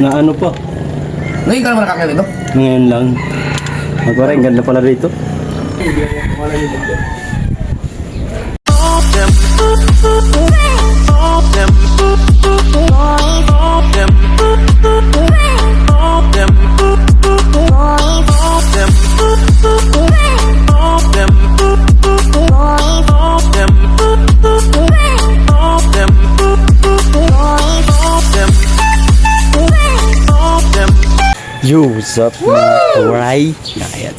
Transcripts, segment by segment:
Na ano pa? Ngayon ka naman nakakita dito? Ngayon lang. Magwara, ang ganda pala rito. Yo, what's up mga kawaray? Ayan.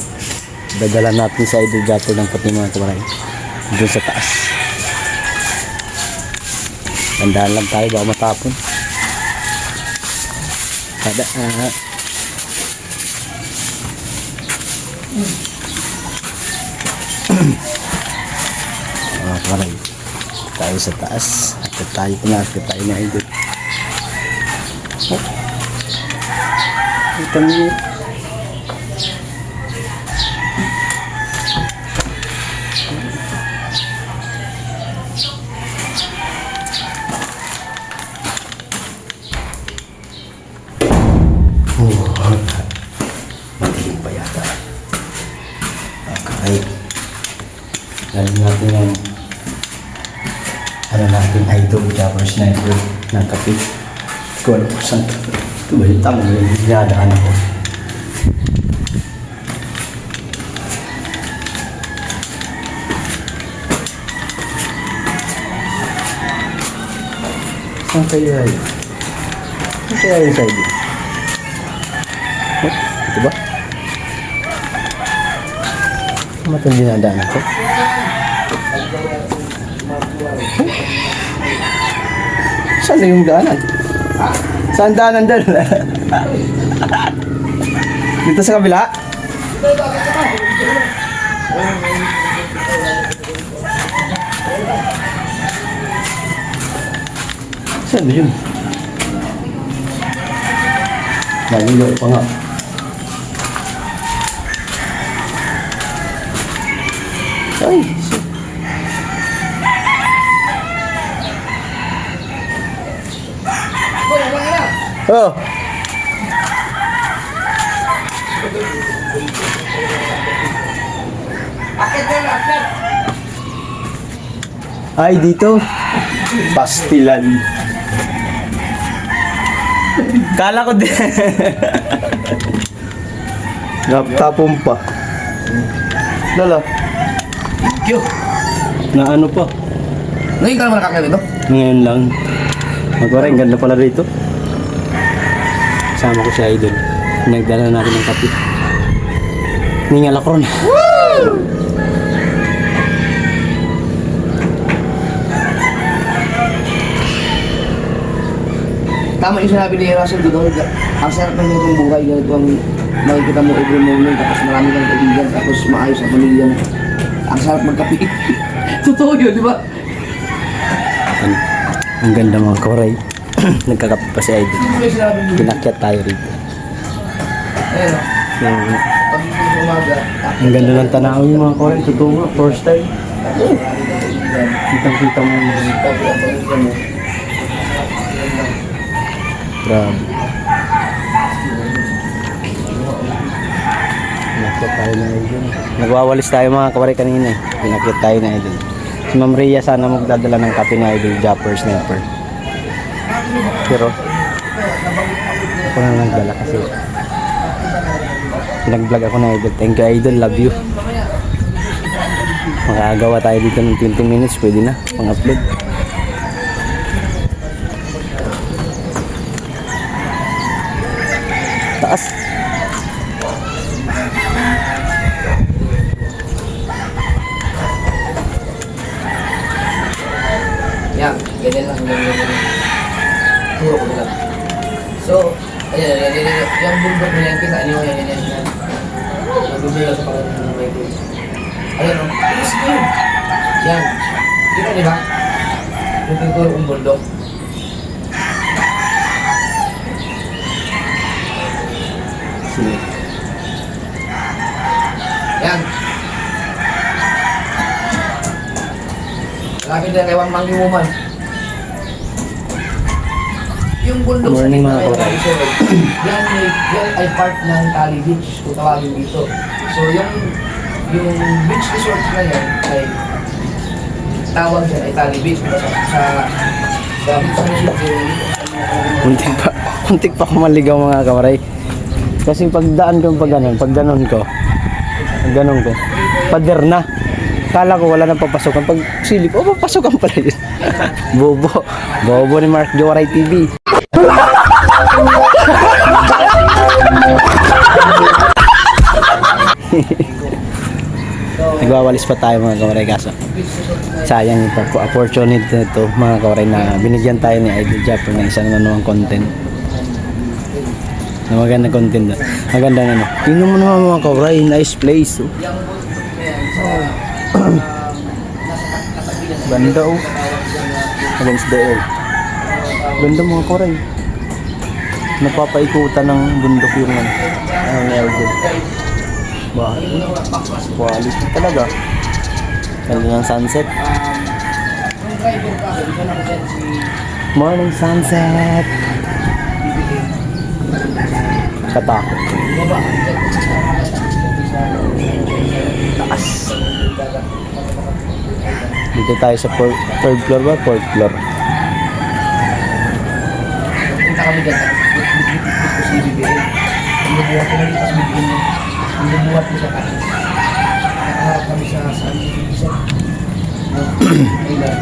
Dadala natin sa idol dapper ng pati mga kawaray. Doon sa taas. Tandaan lang tayo, baka matapon. Kada, mga kawaray. Tayo sa taas. Akit tayo na idol. Ito niyo. Matiling pa yata. Okay. Galing natin yung natin idol Jabber Sniper ng kape. Kung ano po saan ito ba yung tamang yung dinadaan ako. Saan kaya yun? Saan kaya yung side yun? Ito ba? Matang dinadaan ako. Saan na yung daanan? Saan daanan doon? Dito sa kabila? Saan na yun? Nalilo pa nga. Ay, oh. Ay, dito. Pastilan. Kala ko din. Naptapon pa. Lala. Thank you. Na ano pa? Ngayon ka naman nakakita dito? Ngayon lang. Magwara, ang ganda pala rito. Kasama ko si idol. Nagdala natin ng kape. Ningal ako ron. Tama yung sinabi ni Russell doon. Ang sarap ng itong buhay. Ganito ang makikita mo every moment. Tapos marami kang kaibigan. Tapos maayos ang pamilya mo. Ang sarap magkape. Totoo yun, di ba? Ang ganda mga kawaray. Nagkakape pa si idol. Pinakyat tayo rito. Ayun o. Pag umaga. Ang ganda ng tanaw yung mga kawaray. Totoo nga, first time. Kitang-kita mo. Grabe. Pinakyat tayo na idol. Nagwawalis tayo mga kawaray kanina. Pinakyat tayo na idol. Si Ma'am Rhea sana magdadala ng kape na idol Jabber Sniper. Pero ako na nagdala kasi pinag-vlog ako na idol. Thank you idol, love you. Makagawa tayo dito ng 20 minutes, pwede na pang-upload. Taas. Yan, ganyan lang. Turo ko lang. So, ayan, yung bundok na yan, kita nyo, yan. Nagdudula sa pagkakas ng may buhay. Ayan o, bilis ko yun. Yan. Kita di ba? Yung turo kong bundok. Sige. Yan. Malapit na kay Wang Manggi Woman. Yung bundok Morning, mga sa kawaray. kita part ng Tali Beach, kung tawagin dito. So yung beach resort na yan ay tawag dyan ay Tali Beach. Sa Muntik pa ako maligaw mga kawaray. Kasi pagdaan ko pag ganon ko, pader na. Kala ko wala nang papasukan. Pag silip, papasukan pala yun. Bobo ni Mark Jowaray TV. Nagwawalis pa tayo mga kawaray kaso sayang yung opportunity nito mga kawaray na binigyan tayo ni Idol Japper ng isang manuang content na magandang content na magandang ano. Tingnan mo naman mga kawaray, nice place. Banda against the air. Banda mga kawaray, napapaikutan ng bundok yung Elgin. Quality talaga. Ganda ng sunset. Morning sunset. Katakot. Taas. Dito tayo sa third floor ba? Fourth floor. Punta kami dyan. Sa BBM. Nabubuhat ko na dito sa BBM. Nabubuhat ko sa kanin. Nakaharap kami sa BBM.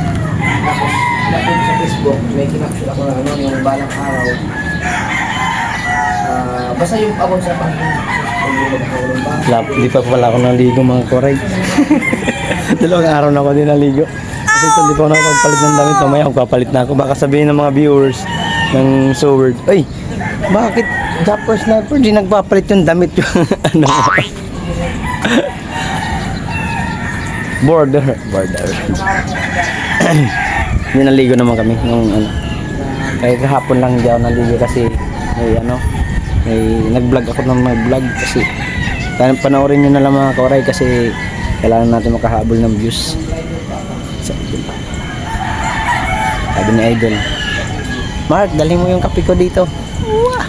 Tapos, napun sa Facebook, may kinapsyon ako na ano, yung balang araw. Basta yung abon sa Di pa pala ako naligo mga koray. Dalawang araw na ako din naligo. Kasi ito di pa ako nakapagpalit ng damit. Mamaya ako papalit na ako. Baka sabihin ng mga viewers ng Sword, ay, bakit Japper Sniper di nagpapalit yung damit yung ano. Border. Hindi naligo naman kami nung ano. Kaya kahapon lang di ako naligo kasi may nag-vlog ako ng mag-vlog kasi panoorin nyo na lang mga kawaray kasi kailangan natin makahabol ng views. Sabi ni Idol, Mark, dali mo yung kape ko dito. Wah!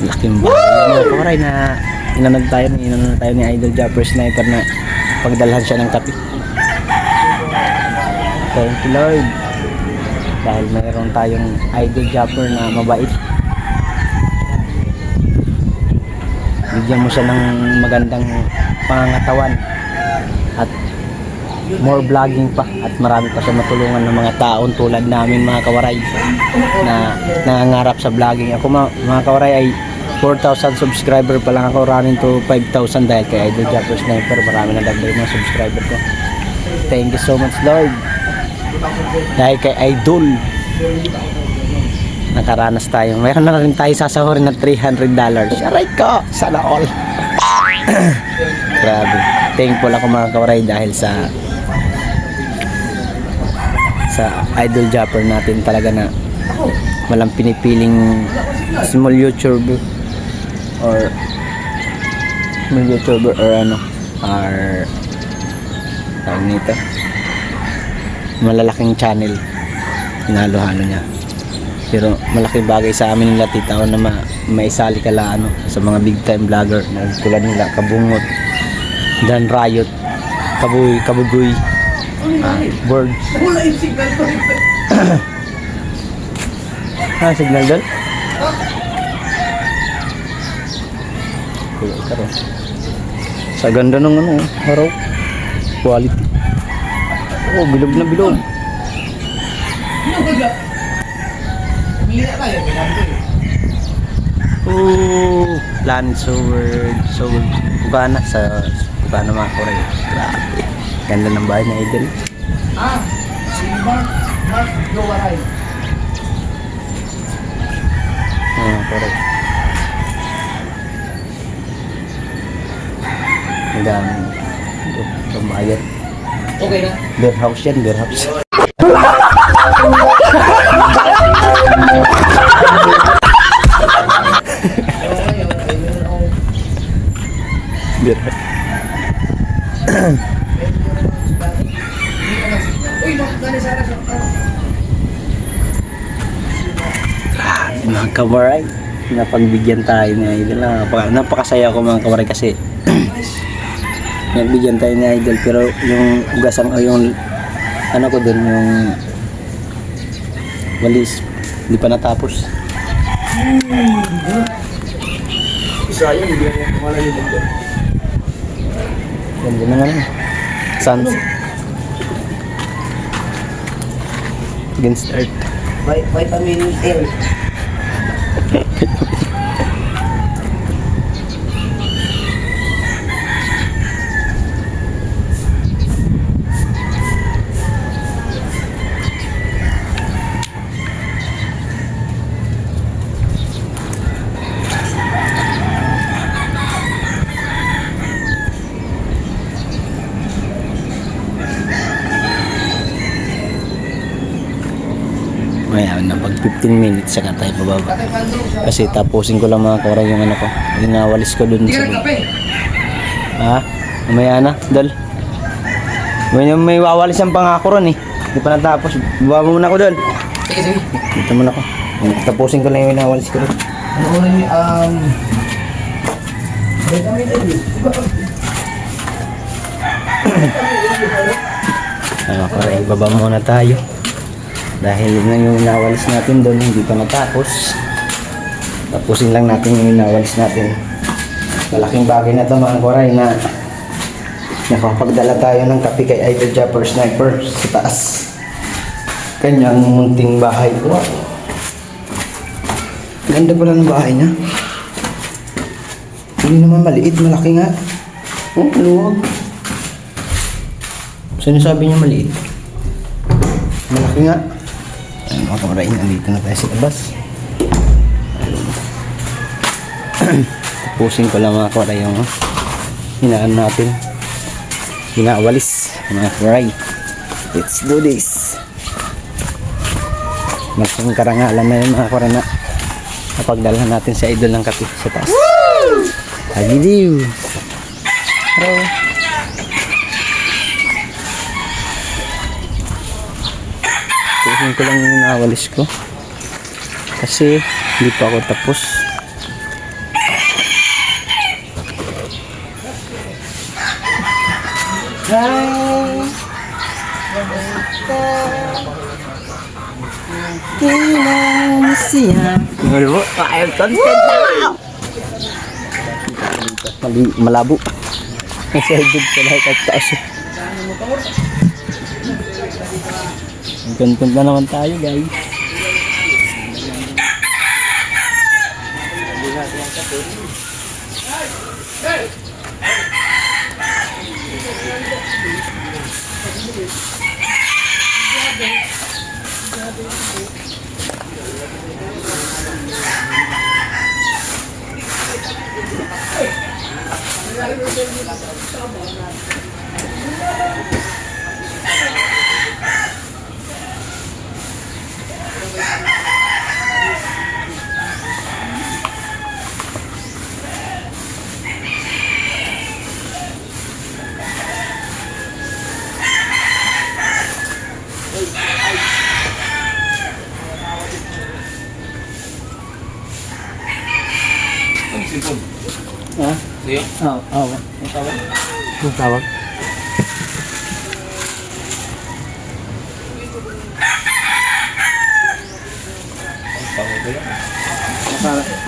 Laking bagay mga kawaray na inanod tayo ni Idol Japper Sniper na pagdalhan siya ng kape. Thank you Lord dahil mayroon tayong Idol Japper na mabait. Bigyan mo siya ng magandang pangangatawan at more vlogging pa at marami pa siya matulungan ng mga taon tulad namin mga kawaray na nangangarap sa vlogging. Ako mga kawaray ay 4,000 subscriber pa lang ako, running to 5,000 dahil kay Idol Japper Sniper. Marami na dagdag mga subscriber ko. Thank you so much Lord dahil kay Idol nakaranas tayo. Mayroon na rin tayo sasahurin ng $300. Aray ko! Sana all. Grabe. Thankful ako mga kawaray dahil sa Idol Japper natin talaga na walang pinipiling small YouTuber or tawag nito, malalaking channel. Hinalo-halo niya. Pero malaking bagay sa amin nila titaw na maisali kala sa mga big time vlogger na tulad nila Kabungot, Dan Riot, Kabugoy, Birds. Signal doon? Sa ganda ng araw, quality. Oh, bilog na bilog. Planet Sword Bukana sa Bukana mga Korea. Grabe. Ganda ng bahay na Idol. Si Mark Jowaray. Korea. Ang dami. Tumayan. Okay na? Beer house yan, beer house. Beer house. Mga kabaray, napagbigyan tayo ni Idol. Napakasaya ko mga kawaray kasi nagbigyan tayo ni Idol, pero yung ugasang o yung ano ko dun, yung walis, hindi pa natapos. Sayang, hindi ako kumala yung bundok. Ganda naman yun. Suns against Earth. Vitamin L. Ayan, na pag 15 minutes saka tayo bababa. Kasi tapusin ko lang mga kawaray yung ano ko. Yung nawalis ko dun Hindi ka sa... nagkape. Ha? Mamaya na, Dol. May wawalis ang pangako ron eh. Hindi pa natapos. Baba mo muna ako, Dol. Sige, sige. Dito muna ako. Tapusin ko lang yung nawalis ko ron. Ano oras niyo, vitamin L. Mga kawaray, baba muna tayo. Dahil yun lang yung nawalis natin doon, hindi pa natapos. Tapusin lang natin yung nawalis natin. Malaking bagay na ito mga kawaray na nakapagdala tayo ng kape kay Idol Japper Sniper sa taas. Kanyang munting bahay. Wow! Ganda pala ng bahay niya. Hindi naman maliit, malaki nga. Oh, luwag. Sinasabi niya maliit. Malaki nga. Ayan mga kawaray, nandito na tayo sa labas. Tapusin ko lang mga kawaray yung hinaan natin. Hinawalis mga kawaray. Let's do this. Malaking karangalan na yun mga kawaray na napagdala natin sa Idol ng kape sa taas. Hagidiw! Hello! Tuhin ko lang yung nawalis ko kasi hindi pa ako tapos. Kailan siya ayaw content malabo sa higit sa lahat at taas. Content na naman tayo guys. Ha? Sige. Oo. Ang tawag? Ang tawag?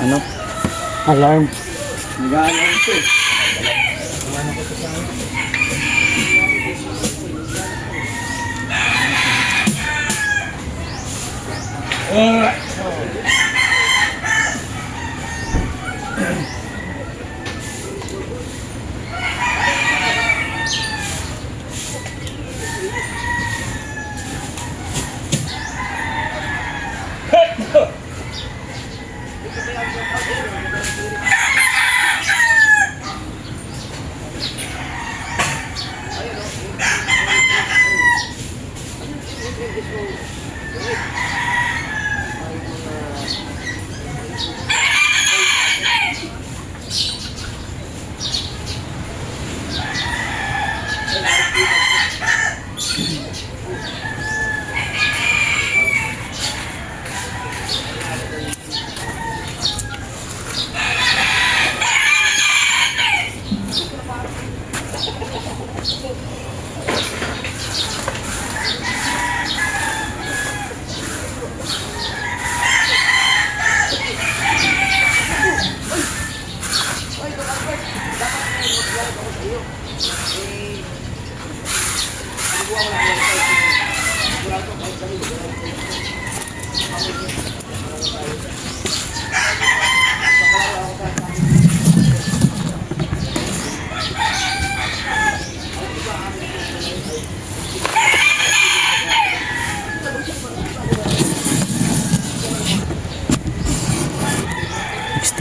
Ano? Alarm. Nag-aalam ito eh.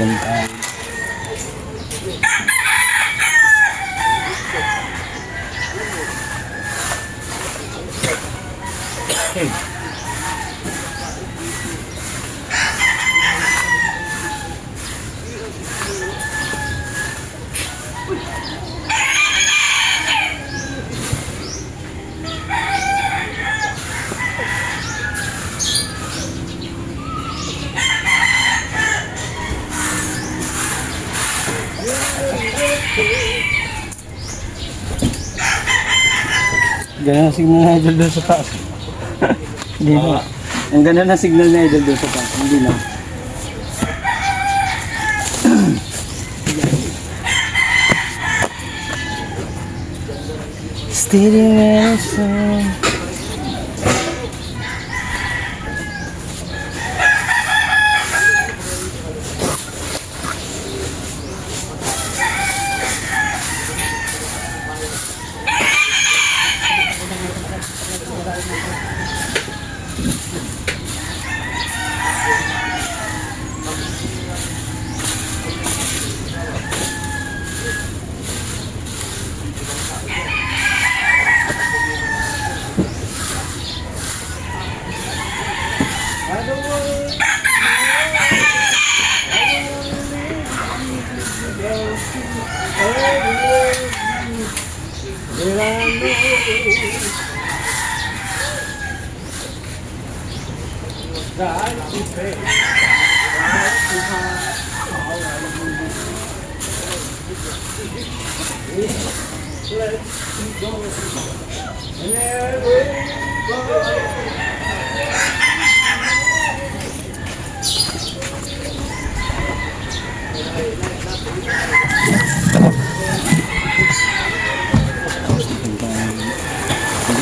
Yan tayo. Ganun ang signal na idol doon sa taas. Hindi na. Ang ganda na signal na idol doon sa taas. Hindi na. Steady Nelson.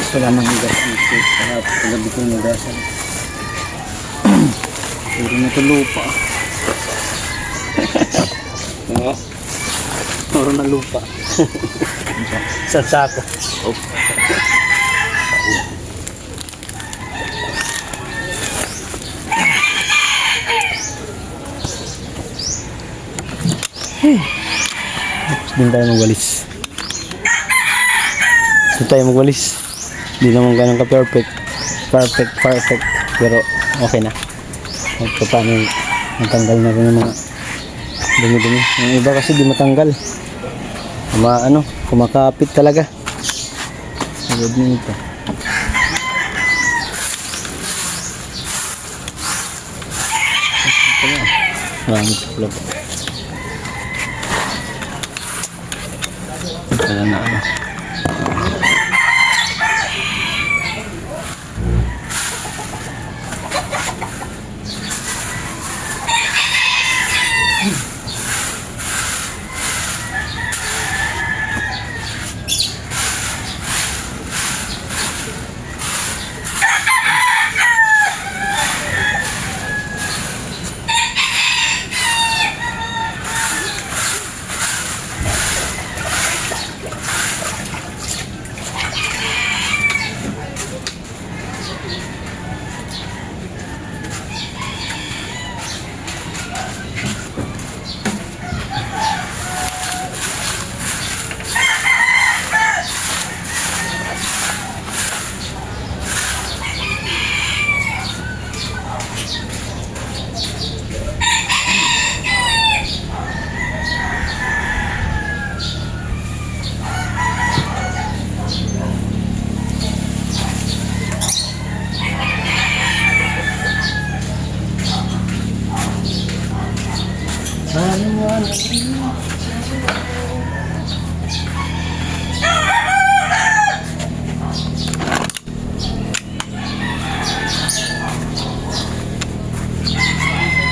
Wala nang higasan ito. Pagabi ko yung higasan. Puro na ito lupa. Puro na lupa. Sa sako. Oh. Tapos din tayo magwalis. Gusto tayo magwalis. Hindi naman ganun ka perfect. Perfect. Pero okay na. Ito paano matanggal na rin yung mga dumi-dumi. Yung iba kasi di matanggal. Kumakapit talaga. Agad nito. Marami sa vlog. Wala na ano.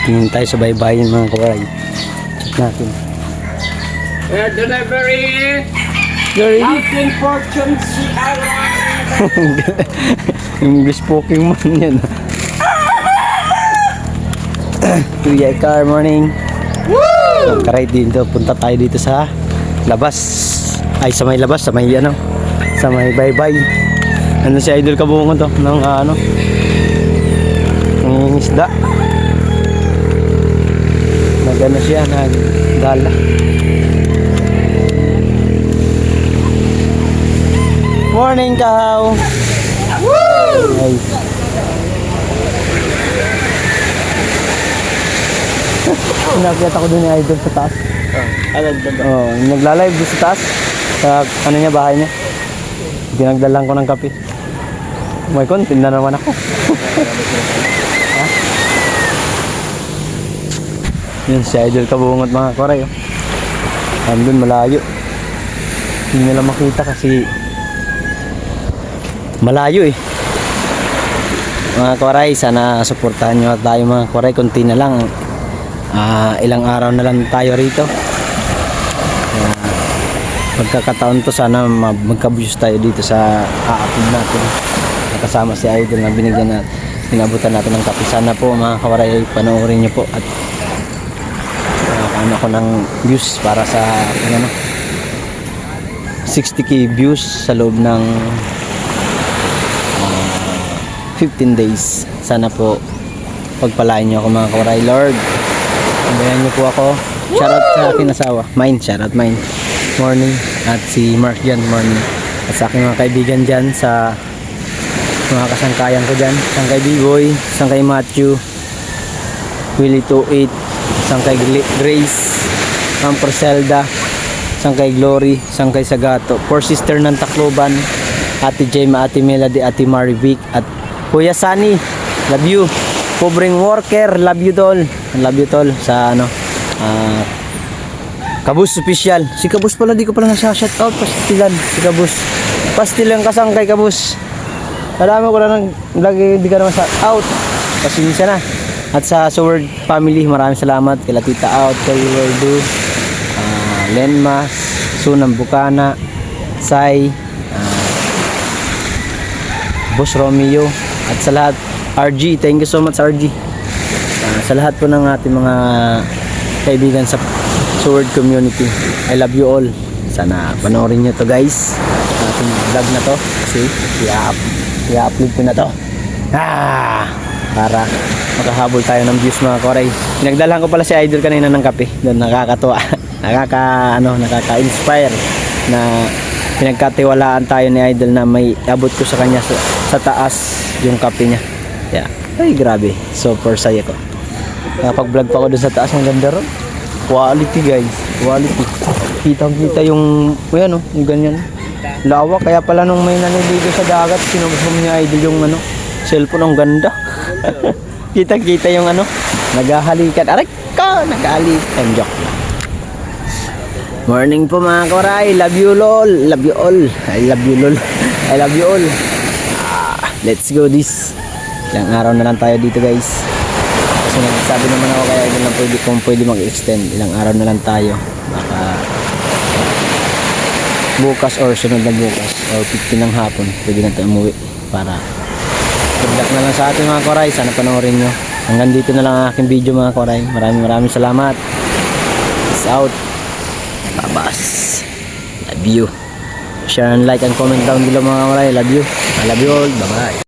Tingin tayo sa baybayin mga kawaray. Check natin. Delivery! Sorry. Fortune English Pokemon yan. Kuya Car, morning. Woo! Karay dito, punta tayo dito sa labas. Ay, sa may labas, sa may sa may baybay. Ano si Idol Kabungo to? Ng ng isda. Nag-ano siya, nag-gala. Morning, Kahaw! Woo! Ay. Pinakita ko dun ni Idol sa taas. Oh, nagla-live doon sa taas. Sa ano niya, bahay niya. Dinagdalan ko ng kape. May content na naman ako. Ha? Yun si Idol Kabungot mga koray. Oh. Andun malayo. Hindi nila makita kasi malayo eh. Mga koray, sana suportahan nyo tayo mga koray. Kunti na lang. Ilang araw na lang tayo rito. Magkakataon to, sana magka-views tayo dito sa a-upload natin. Nakasama si Idol na binigyan natin, pinabutan natin ng kape. Sana po mga kawaray, panoorin nyo po at ano ko ng views para sa ano, 60k views sa loob ng 15 days. Sana po pagpalain nyo ako mga kawaray, Lord. Pagbayan nyo po ako. Shoutout sa aking asawa. Mine, shoutout mine. Morning. At si Mark dyan, morning. At sa aking mga kaibigan dyan, sa mga kasangkayan ko dyan. Sangkay B-Boy, sangkay Matthew, Willie 28, sangkay Grace, Amper Zelda, sangkay Glory, sangkay Sagato, Four Sister ng Tacloban, Ate Jema, Ate Melody, Ate Marivic, at Kuya Sunny, love you. Pobreng worker, love you tol. Love you tol sa ano, Kabus official. Si Kabus pala, di ko pala nasa-shout out. Pastilan, si Kabus. Pastilan kasang kay Kabus. Alam ko na lagi di ka naman shout out. Pasensya na. At sa Sword family, maraming salamat. Kila Tita Out, kay Wordu, Lenmas, Sunam Bukana, Sai, Boss Romeo, at sa lahat, RG, thank you so much RG. Sa lahat po ng ating mga kaibigan sa Sword community, I love you all. Sana panoorin nyo to guys, ating vlog na to kasi i-upload ko na to para makahabol tayo ng views mga koray. Pinagdalhan ko pala si Idol kanina ng kape doon, nakakatuwa. Nakaka-inspire na pinagkatiwalaan tayo ni Idol na may abot ko sa kanya sa taas yung kape niya. Yeah. Ay grabe, super saya ko. Nakapag-vlog pa ako doon sa taas, ang ganda ron. Quality guys, quality. Kitang-kita yung, ayan o, yung ganyan. Lawak, kaya pala nung may naniligo sa dagat, sinubsum niya Idol yung ano, cellphone, ang ganda. Kitang-kita yung ano, naghahalikan. Aray ko, naghahalikan. Joke. Morning po mga koray, love you lol, love you all. I love you lol, I love you all. Let's go this. Ilang araw na lang tayo dito guys. Kasi nagsabi naman ako kaya Idol na kung pwede mag-extend. Ilang araw na lang tayo. Baka bukas or sunod na bukas or 15 ng hapon pwede na tayo umuwi para good luck na lang sa ating mga koray. Sana panoorin nyo. Hanggang dito na lang ang aking video mga koray. Maraming salamat. Peace out. Babas. Love you. Share and like and comment down below mga koray. Love you. I love you all. Bye bye.